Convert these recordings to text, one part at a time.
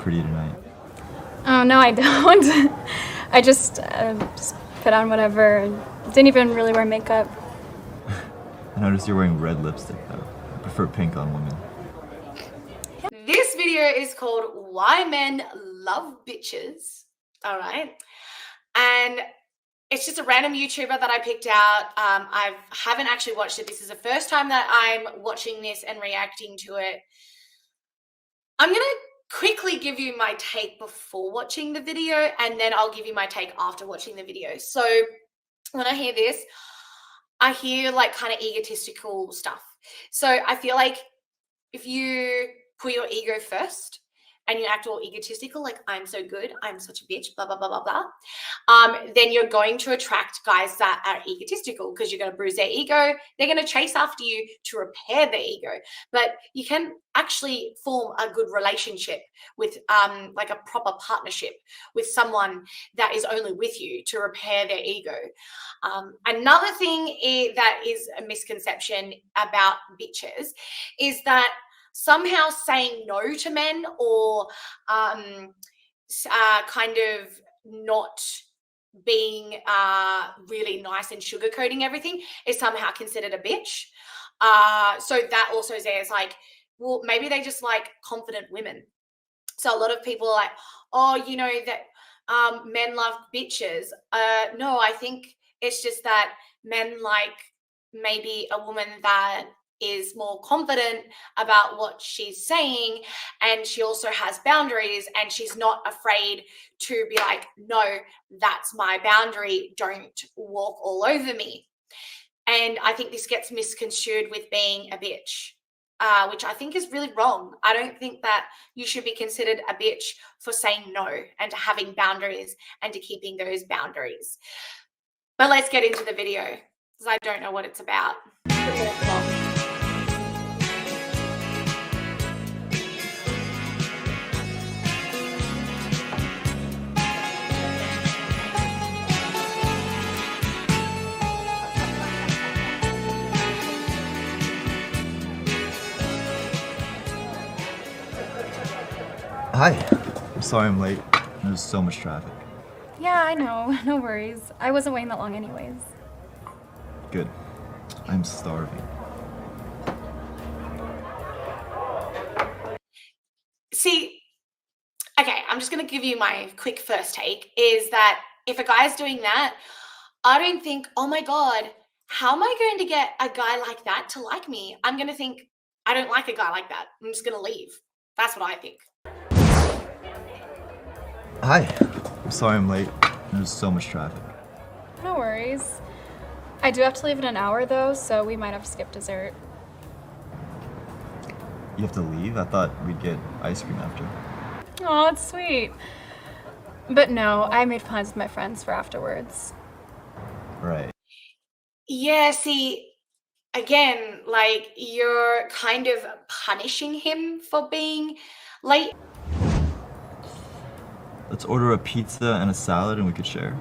pretty tonight. Oh, no, I don't. I just put on whatever. Didn't even really wear makeup. I noticed you're wearing red lipstick though. I prefer pink on women. This video is called Why Men Love Bitches. All right. And it's just a random YouTuber that I picked out. I haven't actually watched it. This is the first time that I'm watching this and reacting to it. I'm going to quickly give you my take before watching the video, and then I'll give you my take after watching the video. So when I hear this, I hear like kind of egotistical stuff. So I feel like if you put your ego first and you act all egotistical, like I'm so good, I'm such a bitch, blah, blah, blah, blah, blah, then you're going to attract guys that are egotistical because you're going to bruise their ego. They're going to chase after you to repair their ego. But you can actually form a good relationship with like a proper partnership with someone that is only with you to repair their ego. Another thing that is a misconception about bitches is that somehow saying no to men or kind of not being really nice and sugarcoating everything is somehow considered a bitch. So that also is there. It's like, well, maybe they just like confident women. So a lot of people are like, oh, you know, that men love bitches. No, I think it's just that men like maybe a woman that is more confident about what she's saying, and she also has boundaries, and she's not afraid to be like, no, that's my boundary, don't walk all over me. And I think this gets misconstrued with being a bitch, which I think is really wrong. I don't think that you should be considered a bitch for saying no and to having boundaries and to keeping those boundaries. But let's get into the video because I don't know what it's about. Hi. I'm sorry I'm late. There's so much traffic. Yeah, I know. No worries. I wasn't waiting that long anyways. Good. I'm starving. See, okay, I'm just going to give you my quick first take is that if a guy is doing that, I don't think, oh my God, how am I going to get a guy like that to like me? I'm going to think, I don't like a guy like that. I'm just going to leave. That's what I think. Hi. I'm sorry I'm late. There's so much traffic. No worries. I do have to leave in an hour though, so we might have to skip dessert. You have to leave? I thought we'd get ice cream after. Oh, it's sweet. But no, I made plans with my friends for afterwards. Right. Yeah, see, again, like you're kind of punishing him for being late. Let's order a pizza and a salad and we could share.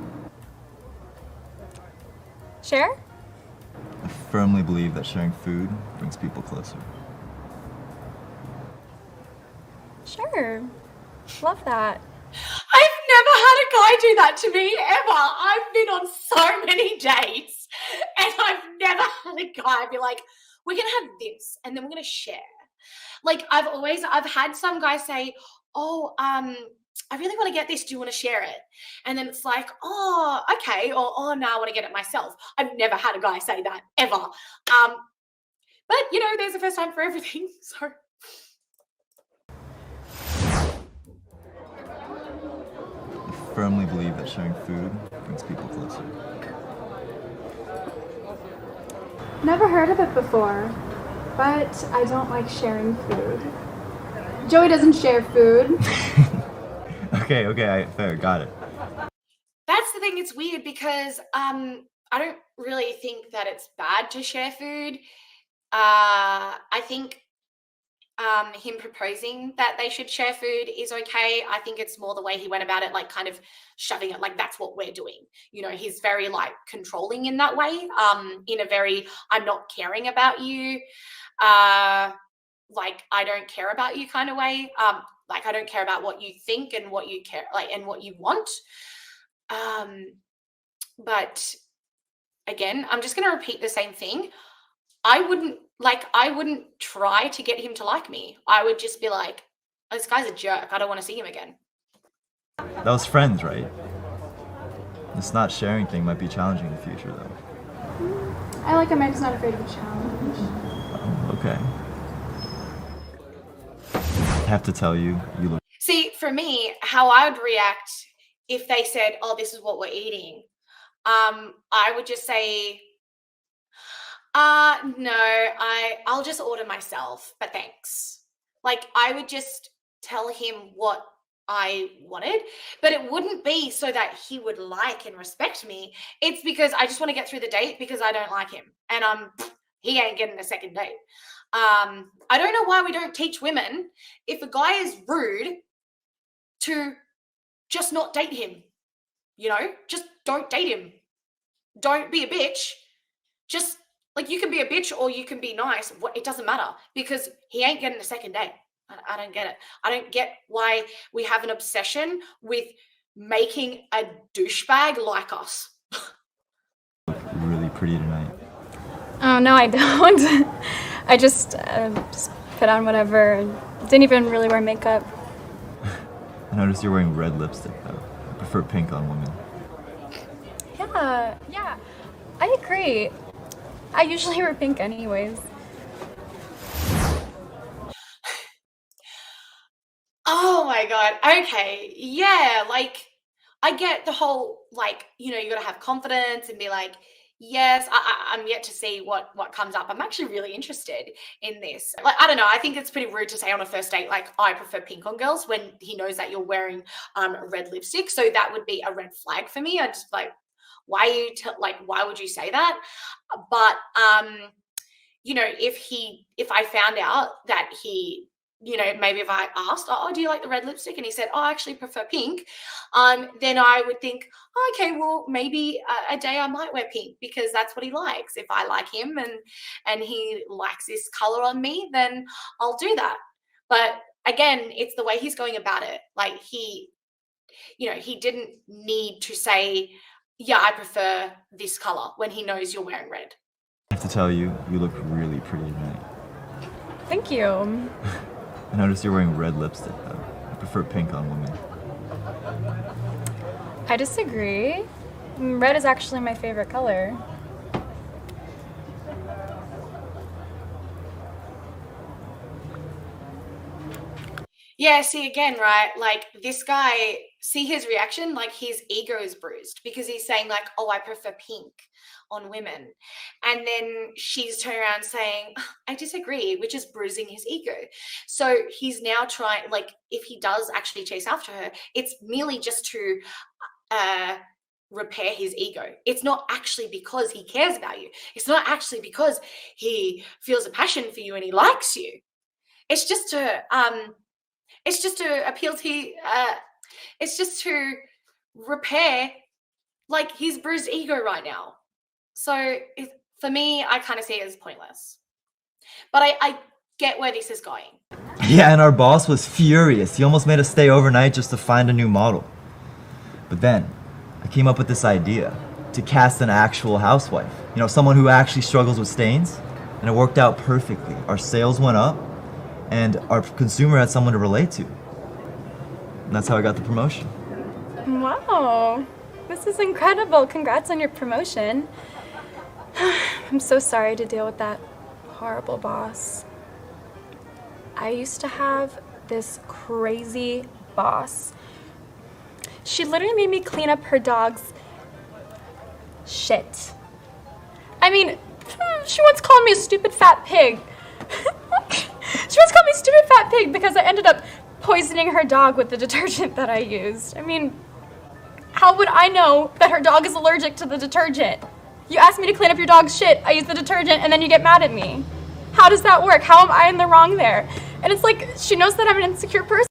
Share? I firmly believe that sharing food brings people closer. Sure. Love that. I've never had a guy do that to me ever. I've been on so many dates and I've never had a guy be like, we're going to have this and then we're going to share. Like I've had some guy say, oh, I really want to get this. Do you want to share it? And then it's like, oh, okay. Or, oh, no, I want to get it myself. I've never had a guy say that ever. But you know, there's a first time for everything. So. I firmly believe that sharing food brings people closer. Never heard of it before, but I don't like sharing food. Joey doesn't share food. Okay, fair, got it. That's the thing, it's weird because I don't really think that it's bad to share food. I think him proposing that they should share food is okay. I think it's more the way he went about it, like kind of shoving it like that's what we're doing. You know, he's very like controlling in that way, in a very I'm not caring about you, like I don't care about you kind of way. Like, I don't care about what you think and what you care, like, and what you want. But again, I'm just going to repeat the same thing. I wouldn't try to get him to like me. I would just be like, oh, this guy's a jerk. I don't want to see him again. That was friends, right? This not sharing thing might be challenging in the future, though. I like a man who's not afraid of a challenge. Okay. I have to tell you, you look. See, for me, how I would react if they said, oh, this is what we're eating, I would just say, no, I'll just order myself, but thanks. Like, I would just tell him what I wanted, but it wouldn't be so that he would like and respect me. It's because I just want to get through the date because I don't like him, and he ain't getting a second date. I don't know why we don't teach women, if a guy is rude, to just not date him. Just don't date him. Don't be a bitch. Just, like, you can be a bitch or you can be nice. It doesn't matter, because he ain't getting a second date. I don't get it. I don't get why we have an obsession with making a douchebag like us. Really pretty tonight. Oh, no, I don't. I just put on whatever. Didn't even really wear makeup. I noticed you're wearing red lipstick, though. I prefer pink on women. Yeah, I agree. I usually wear pink anyways. Oh my God. Okay. Yeah. Like, I get the whole, like, you got to have confidence and be like, yes, I'm yet to see what comes up. I'm actually really interested in this. Like, I don't know. I think it's pretty rude to say on a first date, like, I prefer pink on girls, when he knows that you're wearing red lipstick. So that would be a red flag for me. I just like, why would you say that? But, if I found out that he, maybe if I asked, oh, do you like the red lipstick? And he said, oh, I actually prefer pink. Then I would think, oh, okay, well, maybe a day I might wear pink because that's what he likes. If I like him and he likes this color on me, then I'll do that. But again, it's the way he's going about it. Like, he didn't need to say, yeah, I prefer this color, when he knows you're wearing red. I have to tell you, you look really pretty tonight. Thank you. I noticed you're wearing red lipstick, though. I prefer pink on women. I disagree. Red is actually my favorite color. Yeah, see, again, right? Like, this guy, see his reaction? Like, his ego is bruised because he's saying, like, oh, I prefer pink on women. And then she's turning around saying, I disagree, which is bruising his ego. So he's now trying, like, if he does actually chase after her, it's merely just to repair his ego. It's not actually because he cares about you. It's not actually because he feels a passion for you and he likes you. It's just to appeal to, it's just to repair, like, his bruised ego right now. So for me, I kind of see it as pointless. But I get where this is going. Yeah, and our boss was furious. He almost made us stay overnight just to find a new model. But then, I came up with this idea to cast an actual housewife. Someone who actually struggles with stains. And it worked out perfectly. Our sales went up, and our consumer had someone to relate to. And that's how I got the promotion. Wow, this is incredible. Congrats on your promotion. I'm so sorry to deal with that horrible boss. I used to have this crazy boss. She literally made me clean up her dog's shit. I mean, she once called me a stupid fat pig. She once called me stupid fat pig because I ended up poisoning her dog with the detergent that I used. I mean, how would I know that her dog is allergic to the detergent? You asked me to clean up your dog's shit, I use the detergent, and then you get mad at me. How does that work? How am I in the wrong there? And it's like, she knows that I'm an insecure person.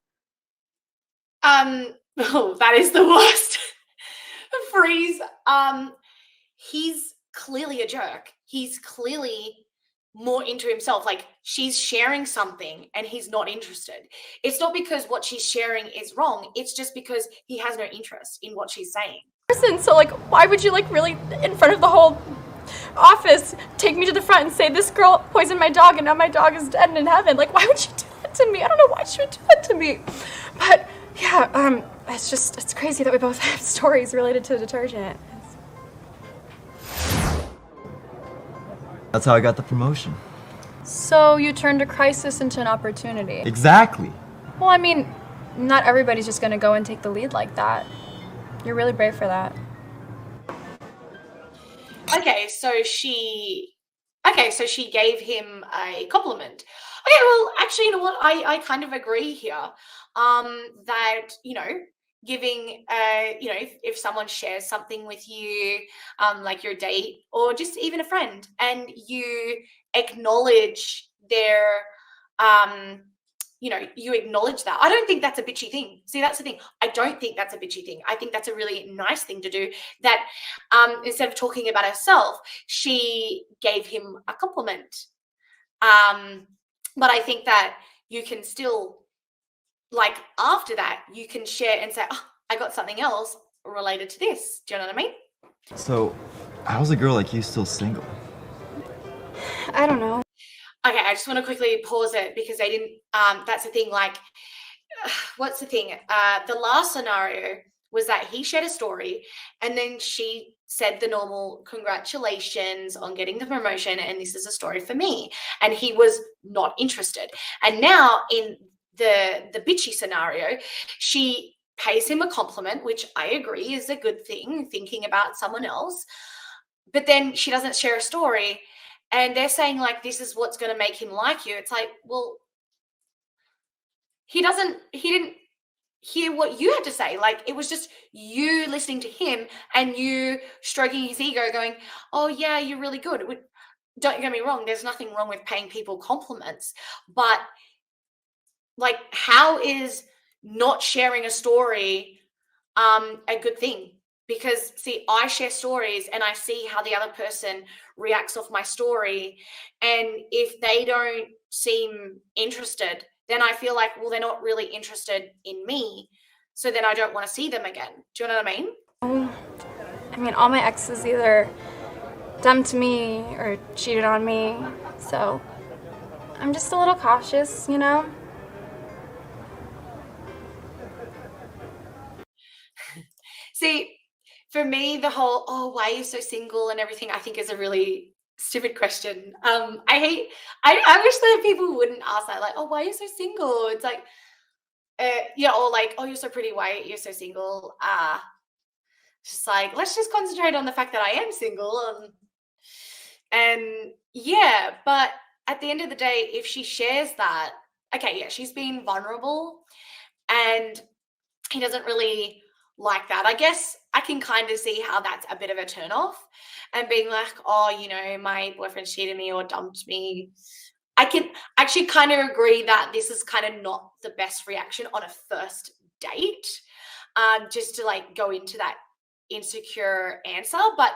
Oh, that is the worst phrase. He's clearly a jerk. He's clearly more into himself. Like, she's sharing something and he's not interested. It's not because what she's sharing is wrong. It's just because he has no interest in what she's saying. So like, why would you like really in front of the whole office take me to the front and say this girl poisoned my dog and now my dog is dead and in heaven? Like, why would you do that to me? I don't know why she would do that to me. But yeah, it's crazy that we both have stories related to detergent. That's how I got the promotion. So you turned a crisis into an opportunity. Exactly. Well, I mean, not everybody's just gonna go and take the lead like that. You're really brave for that. Okay, so she gave him a compliment. Okay, well, actually, you know what? I kind of agree here. That, you know, giving, you know, if someone shares something with you, like your date or just even a friend, and you acknowledge their, you know, you acknowledge that. I don't think that's a bitchy thing. See, that's the thing. I don't think that's a bitchy thing. I think that's a really nice thing to do. That instead of talking about herself, she gave him a compliment. But I think that you can still, like, after that, you can share and say, oh, I got something else related to this. Do you know what I mean? So, how's a girl like you still single? I don't know. Okay, I just want to quickly pause it because they didn't, that's the thing, like, what's the thing? The last scenario was that he shared a story and then she said the normal congratulations on getting the promotion and this is a story for me. And he was not interested. And now in the bitchy scenario, she pays him a compliment, which I agree is a good thing, thinking about someone else. But then she doesn't share a story. And they're saying, like, this is what's going to make him like you. It's like, well, he didn't hear what you had to say. Like, it was just you listening to him and you stroking his ego going, oh, yeah, you're really good. Don't get me wrong. There's nothing wrong with paying people compliments. But, like, how is not sharing a story a good thing? Because, see, I share stories and I see how the other person reacts off my story. And if they don't seem interested, then I feel like, well, they're not really interested in me. So then I don't want to see them again. Do you know what I mean? I mean, all my exes either dumped me or cheated on me. So I'm just a little cautious, you know? See, for me, the whole, oh, why are you so single and everything, I think is a really stupid question. I wish that people wouldn't ask that, like, oh, why are you so single? It's like, yeah, or like, oh, you're so pretty, why are you so single? Just like, let's just concentrate on the fact that I am single. And yeah, but at the end of the day, if she shares that, okay, yeah, she's being vulnerable and he doesn't really like that. I guess I can kind of see how that's a bit of a turn off and being like, oh, you know, my boyfriend cheated me or dumped me. I can actually kind of agree that this is kind of not the best reaction on a first date, just to like go into that insecure answer. But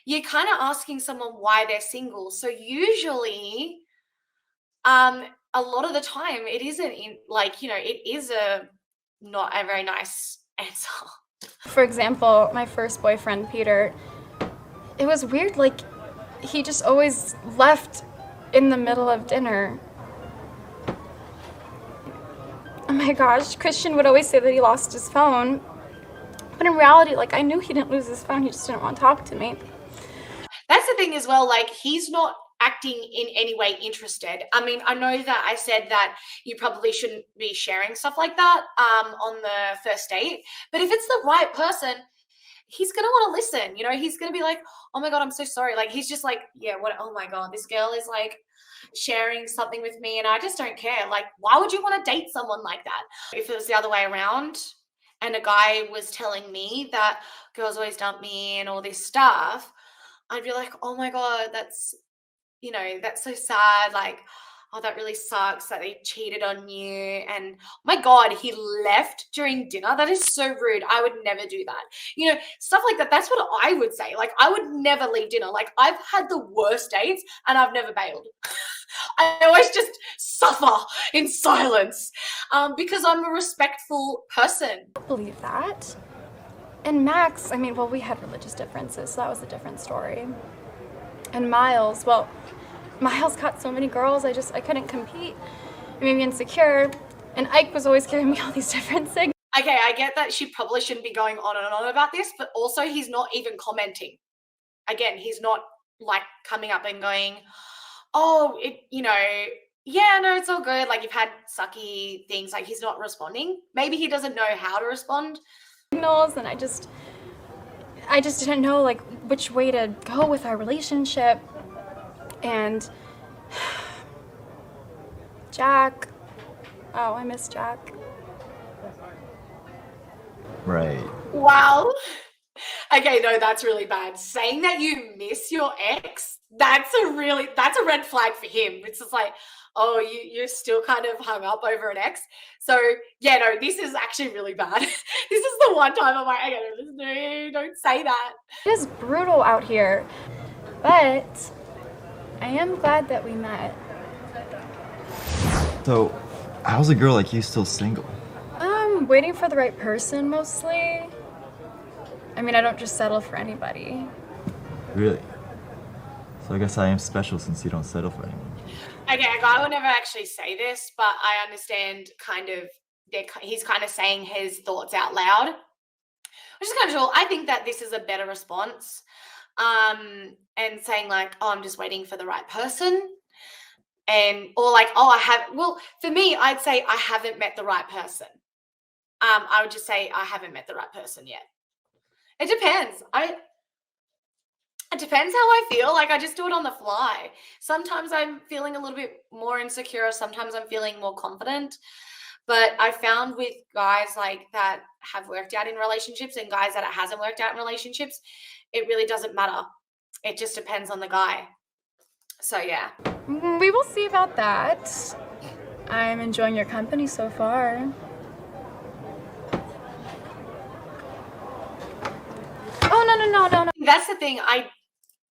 you're kind of asking someone why they're single. So usually, a lot of the time it isn't like, you know, it is not a very nice answer. For example, my first boyfriend, Peter, it was weird, like, he just always left in the middle of dinner. Oh my gosh, Christian would always say that he lost his phone. But in reality, like, I knew he didn't lose his phone, he just didn't want to talk to me. That's the thing as well, like, he's not acting in any way interested. I mean, I know that I said that you probably shouldn't be sharing stuff like that on the first date, but if it's the right person, he's gonna want to listen. You know, he's gonna be like, oh my god, I'm so sorry. Like, he's just like, yeah, what? Oh my god, this girl is like sharing something with me and I just don't care. Like, why would you want to date someone like that? If it was the other way around and a guy was telling me that girls always dump me and all this stuff, I'd be like, oh my god, that's, you know, that's so sad. Like, oh, that really sucks that they cheated on you. And oh my God, he left during dinner. That is so rude. I would never do that. You know, stuff like that. That's what I would say. Like, I would never leave dinner. Like, I've had the worst dates and I've never bailed. I always just suffer in silence because I'm a respectful person. I believe that. And Max, I mean, well, we had religious differences, so that was a different story. And Miles, well, Miles got so many girls, I couldn't compete. It made me insecure. And Ike was always giving me all these different signals. Okay, I get that she probably shouldn't be going on and on about this, but also he's not even commenting. Again, he's not like coming up and going, oh, yeah, no, it's all good. Like, you've had sucky things. Like, he's not responding. Maybe he doesn't know how to respond. And I just didn't know like which way to go with our relationship. And Jack, oh, I miss Jack. Right. Wow. Okay, no, that's really bad. Saying that you miss your ex, that's a red flag for him. It's just like, oh, you're still kind of hung up over an ex. So yeah, no, this is actually really bad. This is the one time I'm like, okay, no, don't say that. It is brutal out here, but I am glad that we met. So, how's a girl like you still single? Waiting for the right person mostly. I mean, I don't just settle for anybody. Really? So I guess I am special since you don't settle for anyone. Okay, a guy will never actually say this, but I understand he's kind of saying his thoughts out loud, which is kind of cool. I think that this is a better response. And saying like, oh, I'm just waiting for the right person. Or like, oh, for me, I'd say I haven't met the right person. I would just say I haven't met the right person yet. It depends. It depends how I feel. Like, I just do it on the fly. Sometimes I'm feeling a little bit more insecure. Sometimes I'm feeling more confident. But I found with guys like that have worked out in relationships and guys that it hasn't worked out in relationships, it really doesn't matter. It just depends on the guy. So yeah. We will see about that. I'm enjoying your company so far. Oh, no. That's the thing. I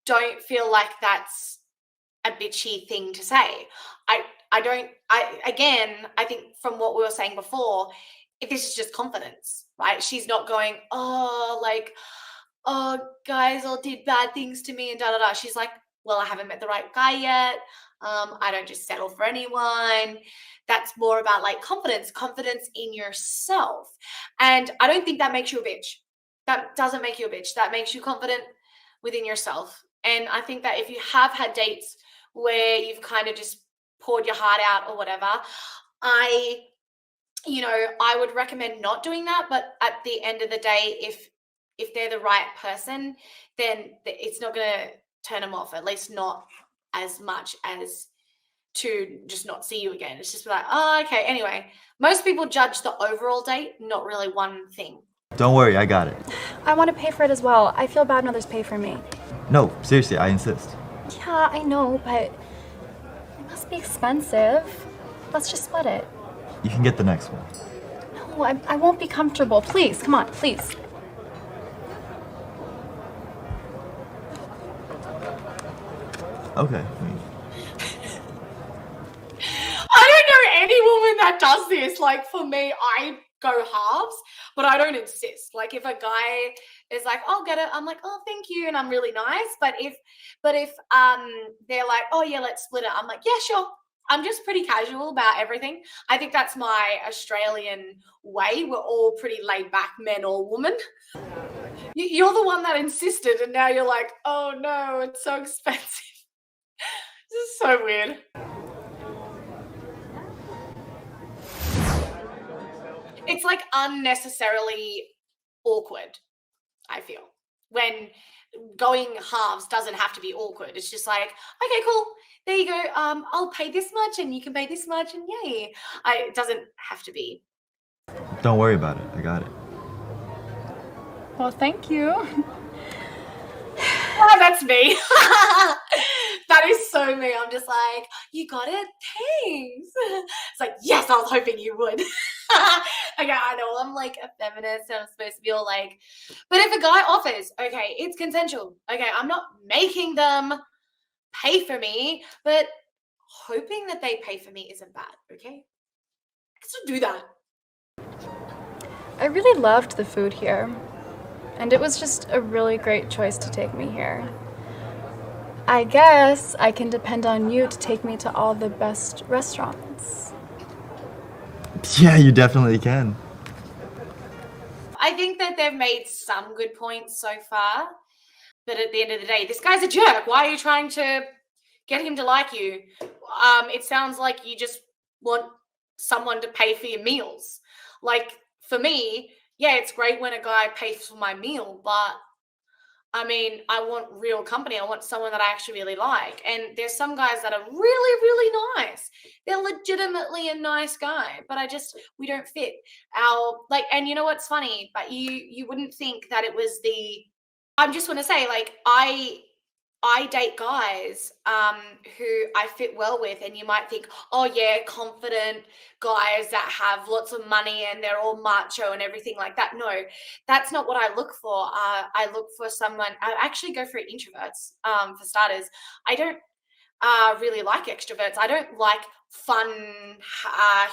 don't feel like that's a bitchy thing to say. I think from what we were saying before, if this is just confidence, right? She's not going, oh, guys all did bad things to me and da-da-da. She's like, well, I haven't met the right guy yet. I don't just settle for anyone. That's more about like confidence in yourself. And I don't think that makes you a bitch. That doesn't make you a bitch. That makes you confident within yourself. And I think that if you have had dates where you've kind of just poured your heart out or whatever, I would recommend not doing that. But at the end of the day, if they're the right person, then it's not going to turn them off, at least not as much as to just not see you again. It's just like, oh, okay. Anyway, most people judge the overall date, not really one thing. Don't worry, I got it. I want to pay for it as well. I feel bad when others pay for me. No, seriously, I insist. Yeah, I know, but it must be expensive. Let's just split it. You can get the next one. No, I won't be comfortable. Please, come on, please. Okay. I don't know any woman that does this. Like, for me, I go halves, but I don't insist. Like, if a guy is like, I'll get it, I'm like, oh, thank you, and I'm really nice. But if they're like, oh yeah, let's split it, I'm like, yeah, sure. I'm just pretty casual about everything. I think that's my Australian way. We're all pretty laid back, men or women. You're the one that insisted, and now you're like, oh no, it's so expensive. This is so weird. It's like unnecessarily awkward, I feel. When going halves doesn't have to be awkward. It's just like, okay, cool. There you go. I'll pay this much and you can pay this much and yay. It doesn't have to be. Don't worry about it. I got it. Well, thank you. Oh, that's me. That is so me. I'm just like, you got it? Thanks. It's like, yes, I was hoping you would. Okay, I know I'm like a feminist and I'm supposed to be all like, but if a guy offers, okay, it's consensual. Okay, I'm not making them pay for me, but hoping that they pay for me isn't bad, okay? I can still do that. I really loved the food here, and it was just a really great choice to take me here. I guess I can depend on you to take me to all the best restaurants. Yeah, you definitely can. I think that they've made some good points so far, but at the end of the day, this guy's a jerk. Why are you trying to get him to like you? It sounds like you just want someone to pay for your meals. Like, for me, yeah, it's great when a guy pays for my meal, but I mean, I want real company. I want someone that I actually really like. And there's some guys that are really, really nice. They're legitimately a nice guy, but we don't fit our, like, and you know what's funny? But you wouldn't think that it was I just want to say, like, I date guys who I fit well with, and you might think, oh yeah, confident guys that have lots of money and they're all macho and everything like that. No, that's not what I look for. I look for someone. I actually go for introverts. For starters, I don't really like extroverts. I don't like fun,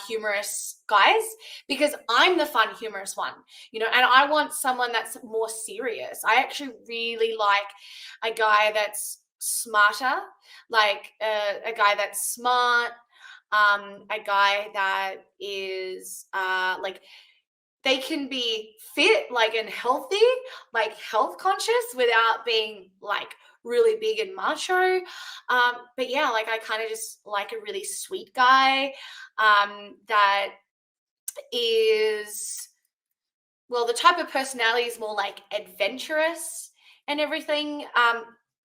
humorous guys, because I'm the fun, humorous one, you know, and I want someone that's more serious. I actually really like a guy that's smarter, like a guy that's smart, a guy that is like, they can be fit, like, and healthy, like health conscious without being like really big and macho. But yeah, like, I kind of just like a really sweet guy that is, well, the type of personality is more like adventurous and everything.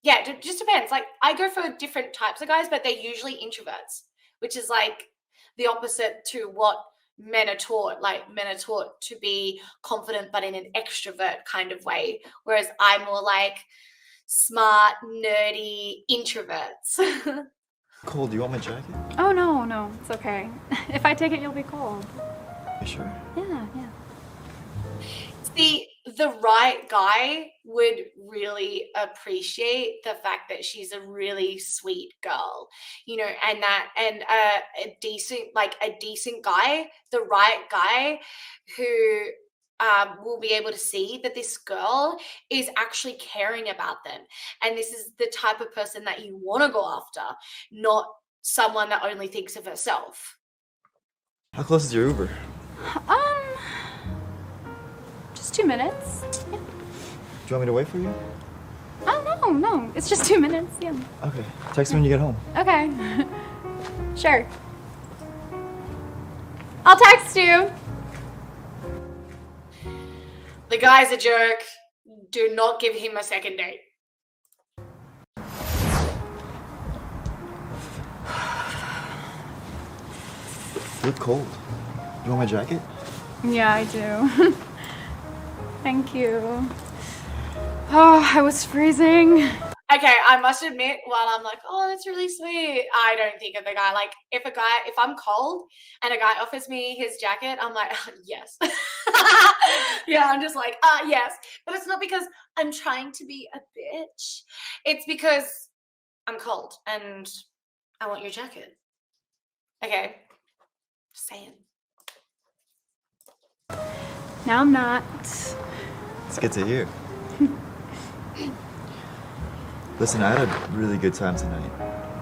Yeah, it just depends. Like, I go for different types of guys, but they're usually introverts, which is like the opposite to what men are taught. Like, men are taught to be confident, but in an extrovert kind of way. Whereas I'm more like smart, nerdy introverts. Cole, do you want my jacket? Oh, no, it's okay. If I take it, you'll be cold. You sure? Yeah. See, the right guy would really appreciate the fact that she's a really sweet girl, you know, and a decent guy, the right guy who will be able to see that this girl is actually caring about them. And this is the type of person that you want to go after, not someone that only thinks of herself. How close is your Uber? Just 2 minutes. Yeah. Do you want me to wait for you? Oh, no, it's just 2 minutes, yeah. Okay. Text me when you get home. Okay. Sure. I'll text you. The guy's a jerk. Do not give him a second date. You look cold. You want my jacket? Yeah, I do. Thank you. Oh, I was freezing. Okay, I must admit, while I'm like, oh, that's really sweet, I don't think of the guy. Like, if I'm cold and a guy offers me his jacket, I'm like, yes. Yeah, I'm just like, yes. But it's not because I'm trying to be a bitch. It's because I'm cold and I want your jacket. Okay, just saying. Now I'm not. It's good to hear. Listen, I had a really good time tonight.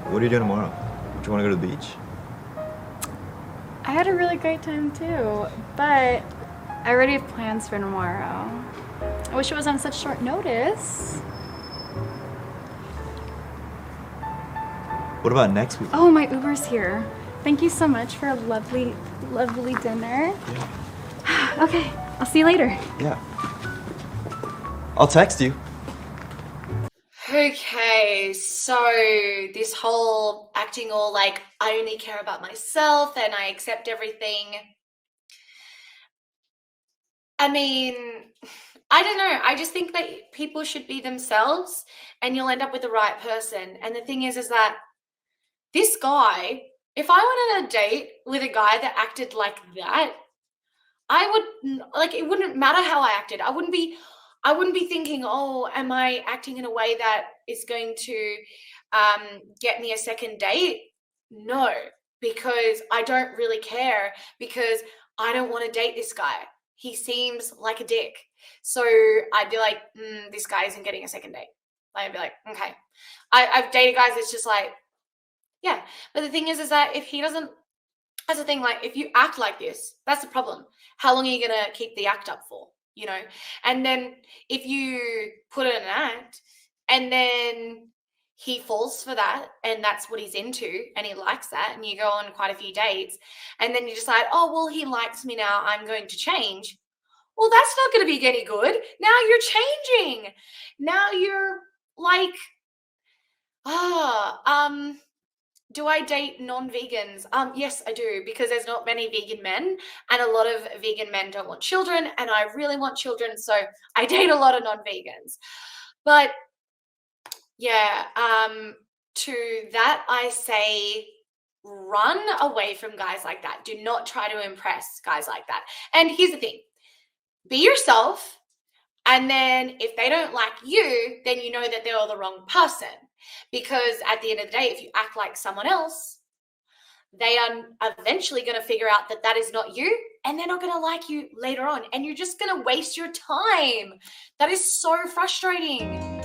What are you doing tomorrow? Do you want to go to the beach? I had a really great time too, but I already have plans for tomorrow. I wish it was on such short notice. What about next week? Oh, my Uber's here. Thank you so much for a lovely, lovely dinner. Yeah. Okay, I'll see you later. Yeah. I'll text you. Okay, so this whole acting all like I only care about myself and I accept everything. I mean, I don't know. I just think that people should be themselves and you'll end up with the right person. And the thing is that this guy, if I went on a date with a guy that acted like that, I would like, it wouldn't matter how I acted. I wouldn't be thinking, oh, am I acting in a way that is going to get me a second date? No, because I don't really care, because I don't want to date this guy. He seems like a dick. So I'd be like, this guy isn't getting a second date. I'd be like, okay. I've dated guys that's just like, yeah. But the thing is that if he doesn't, that's the thing, like, if you act like this, that's the problem. How long are you going to keep the act up for, you know? And then if you put in an act and then he falls for that and that's what he's into and he likes that, and you go on quite a few dates and then you decide, oh, well, he likes me now, I'm going to change. Well, that's not going to be any good. Now you're changing. Now you're like, do I date non-vegans? Yes, I do, because there's not many vegan men and a lot of vegan men don't want children, and I really want children, so I date a lot of non-vegans. But yeah, to that I say run away from guys like that. Do not try to impress guys like that. And here's the thing. Be yourself, and then if they don't like you, then you know that they're the wrong person. Because at the end of the day, if you act like someone else, they are eventually going to figure out that that is not you, and they're not going to like you later on. And you're just going to waste your time. That is so frustrating.